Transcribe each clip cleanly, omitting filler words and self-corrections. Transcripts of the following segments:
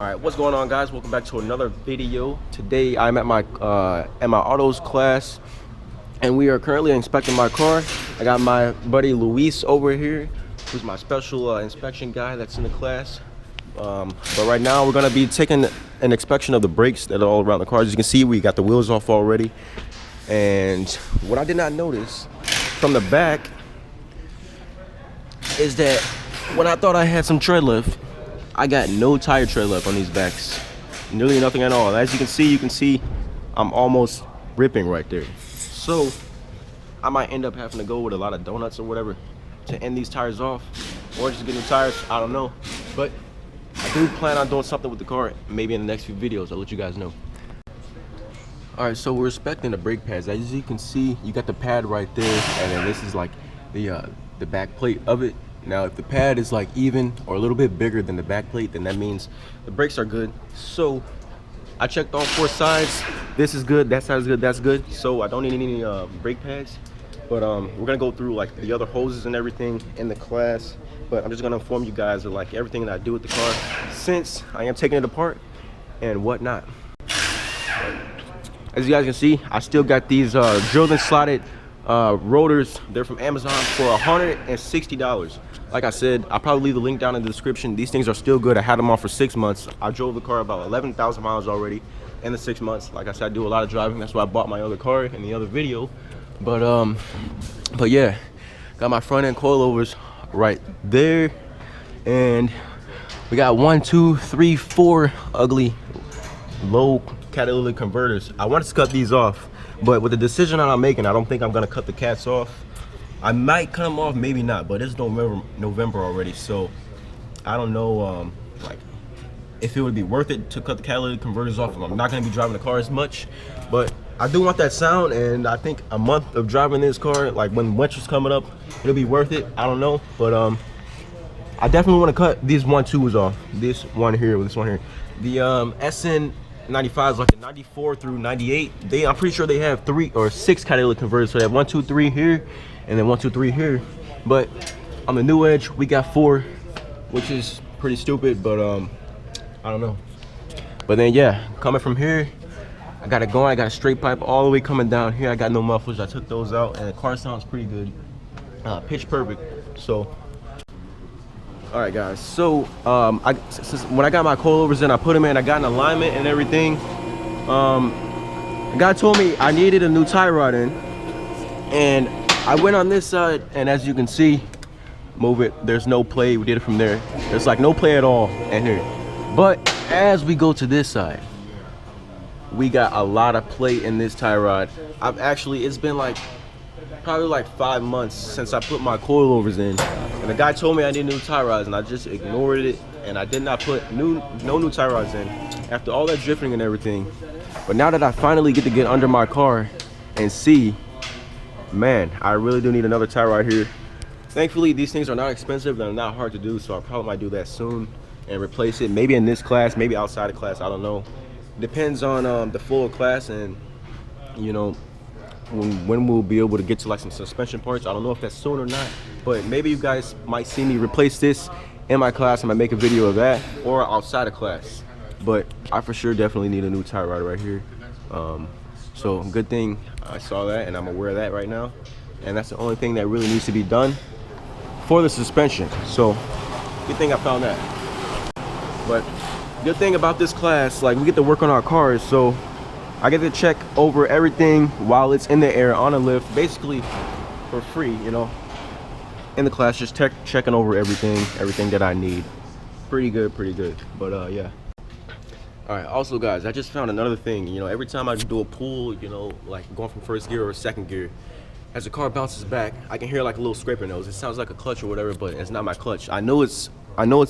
All right, what's going on, guys? Welcome back to another video. Today I'm at my autos class, and we are currently inspecting my car. I got my buddy Luis over here, who's my special inspection guy that's in the class. But right now we're gonna be taking an inspection of the brakes that are all around the car. As you can see, we got the wheels off already. And what I did not notice from the back is that when I thought I had some tread lift, I got no tire tread left on these backs. Nearly nothing at all. As you can see I'm almost ripping right there. So I might end up having to go with a lot of donuts or whatever to end these tires off, or just get new tires. I don't know. But I do plan on doing something with the car, maybe in the next few videos. I'll let you guys know. All right, so we're inspecting the brake pads. As you can see, you got the pad right there, and then this is like the back plate of it. Now, if the pad is like even or a little bit bigger than the back plate, then that means the brakes are good. So I checked all four sides. This is good, that side is good, that's good. So I don't need any brake pads. But we're gonna go through like the other hoses and everything in the class. But I'm just gonna inform you guys of like everything that I do with the car, since I am taking it apart and whatnot. As you guys can see, I still got these drilled and slotted rotors. They're from Amazon for $160. Like I said, I'll probably leave the link down in the description. These things are still good. I had them on for 6 months. I drove the car about 11,000 miles already in the 6 months. Like I said, I do a lot of driving. That's why I bought my other car in the other video. But yeah, got my front end coilovers right there, and we got 1, 2, 3, 4 ugly low catalytic converters. I wanted to cut these off, but with the decision that I'm making, I don't think I'm gonna cut the cats off. I might cut them off, maybe not, but it's November already, so I don't know like if it would be worth it to cut the catalytic converters off. I'm not gonna be driving the car as much, but I do want that sound, and I think a month of driving this car, like when winter's coming up, it'll be worth it. I don't know, but I definitely want to cut these 1-2s off. This one here with this one here. The SN 95 is like a 94 through 98. I'm pretty sure they have 3 or 6 catalytic converters. So they have 1, 2, 3 here, and then 1, 2, 3 here. But on the new Edge, we got 4, which is pretty stupid, but I don't know. But then yeah, coming from here, I got it going. I got a straight pipe all the way coming down here. I got no mufflers. I took those out, and the car sounds pretty good. Pitch perfect. So all right, guys, so when I got my coilovers in, I put them in, I got an alignment and everything. The guy told me I needed a new tie rod in, and I went on this side, and as you can see, move it, there's no play. We did it from there. There's like no play at all in here. But as we go to this side, we got a lot of play in this tie rod. It's been like probably like 5 months since I put my coilovers in, and the guy told me I need new tie rods, and I just ignored it, and I did not put no new tie rods in after all that drifting and everything. But now that I finally get to get under my car and see, man, I really do need another tie rod here. Thankfully, these things are not expensive, they're not hard to do, so I probably might do that soon and replace it, maybe in this class, maybe outside of class, I don't know. Depends on the flow of class, and you know, when we'll be able to get to like some suspension parts. I don't know if that's soon or not, but maybe you guys might see me replace this in my class. I might make a video of that, or outside of class. But I for sure definitely need a new tie rod right here. So good thing I saw that, and I'm aware of that right now, and that's the only thing that really needs to be done for the suspension. So good thing I found that. But good thing about this class, like we get to work on our cars, so I get to check over everything while it's in the air on a lift, basically for free, you know, in the class, just checking over everything that I need. Pretty good. But yeah. All right, also guys, I just found another thing. You know, every time I do a pull, you know, like going from first gear or second gear, as the car bounces back, I can hear like a little scraper noise. It sounds like a clutch or whatever, but it's not my clutch. I know it's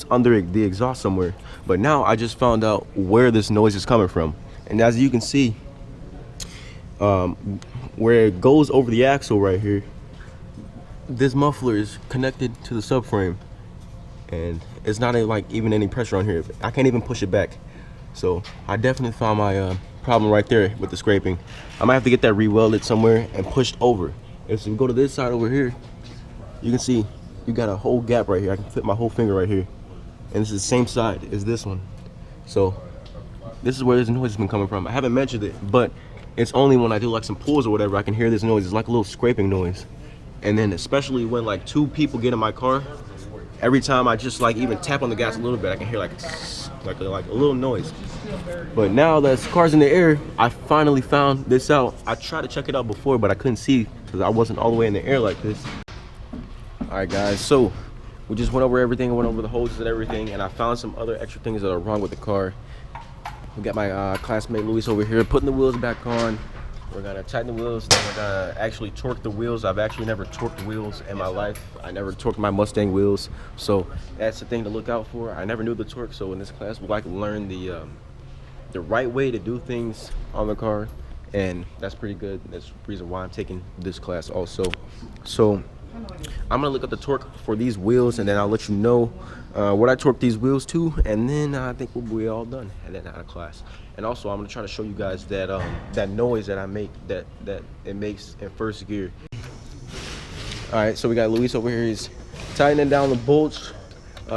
under the exhaust somewhere, but now I just found out where this noise is coming from. And as you can see, where it goes over the axle right here, this muffler is connected to the subframe, and it's not like even any pressure on here. I can't even push it back. So I definitely found my problem right there with the scraping. I might have to get that re-welded somewhere and pushed over. If we go to this side over here, you can see you got a whole gap right here. I can fit my whole finger right here, and it's the same side as this one. So this is where this noise has been coming from. I haven't measured it, but it's only when I do like some pulls or whatever I can hear this noise. It's like a little scraping noise. And then especially when like 2 people get in my car, every time I just like even tap on the gas a little bit, I can hear like a little noise. But now that the car's in the air, I finally found this out. I tried to check it out before, but I couldn't see because I wasn't all the way in the air like this. All right, guys, so we just went over everything. I went over the hoses and everything, and I found some other extra things that are wrong with the car. We got my classmate Luis over here putting the wheels back on. We're gonna tighten the wheels, then we're gonna actually torque the wheels. I've actually never torqued wheels in my life. I never torqued my Mustang wheels, so that's the thing to look out for. I never knew the torque, so in this class we'll like learn the right way to do things on the car, and that's pretty good. That's the reason why I'm taking this class also. So I'm gonna look up the torque for these wheels, and then I'll let you know what I torque these wheels to, and then I think we'll be all done and then out of class. And also I'm gonna try to show you guys that that noise that I make, that it makes in first gear. All right, so we got Luis over here. He's tightening down the bolts,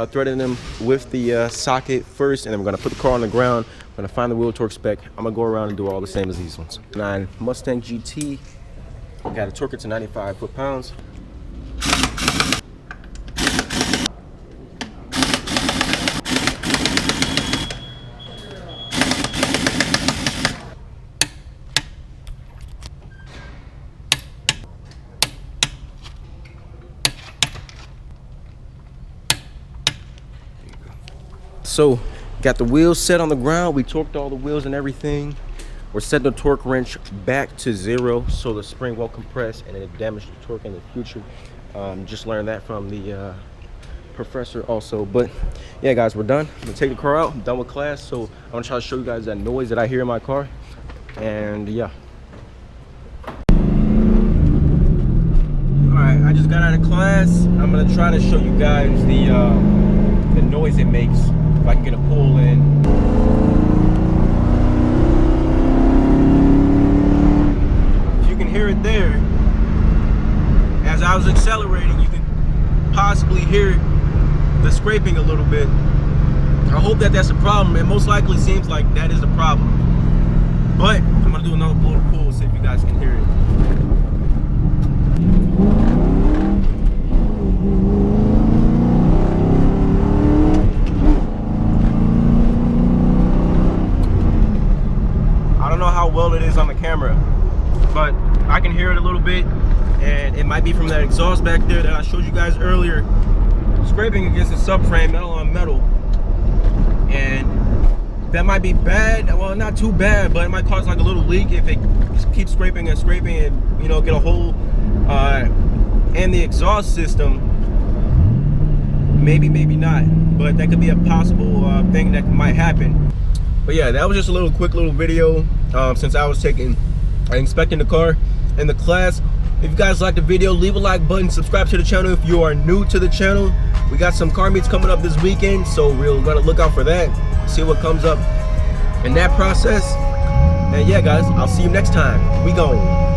threading them with the socket first, and then we're gonna put the car on the ground. I'm gonna find the wheel torque spec. I'm gonna go around and do all the same as these ones. 9 Mustang GT. Got to torque it to 95 foot-pounds. So got the wheels set on the ground. We torqued all the wheels and everything. We're setting the torque wrench back to 0 so the spring won't compress and it damage the torque in the future. Just learned that from the professor also. But yeah, guys, we're done. I'm gonna take the car out. I'm done with class, so I'm gonna try to show you guys that noise that I hear in my car. And yeah. All right, I just got out of class. I'm gonna try to show you guys the noise it makes. If I can get a pull in. If you can hear it there, as I was accelerating, you can possibly hear the scraping a little bit. I hope that that's a problem. It most likely seems like that is a problem. But I'm gonna do another little pull, see if you guys can hear it. Well, it is on the camera, but I can hear it a little bit, and it might be from that exhaust back there that I showed you guys earlier, scraping against the subframe, metal on metal. And that might be bad. Well, not too bad, but it might cause like a little leak if it keeps scraping and scraping and, you know, get a hole in the exhaust system. Maybe not, but that could be a possible thing that might happen. But yeah, that was just a quick little video since I was inspecting the car in the class. If you guys liked the video, leave a like button, subscribe to the channel if you are new to the channel. We got some car meets coming up this weekend, so we're gonna look out for that, see what comes up in that process. And yeah, guys, I'll see you next time. We gone.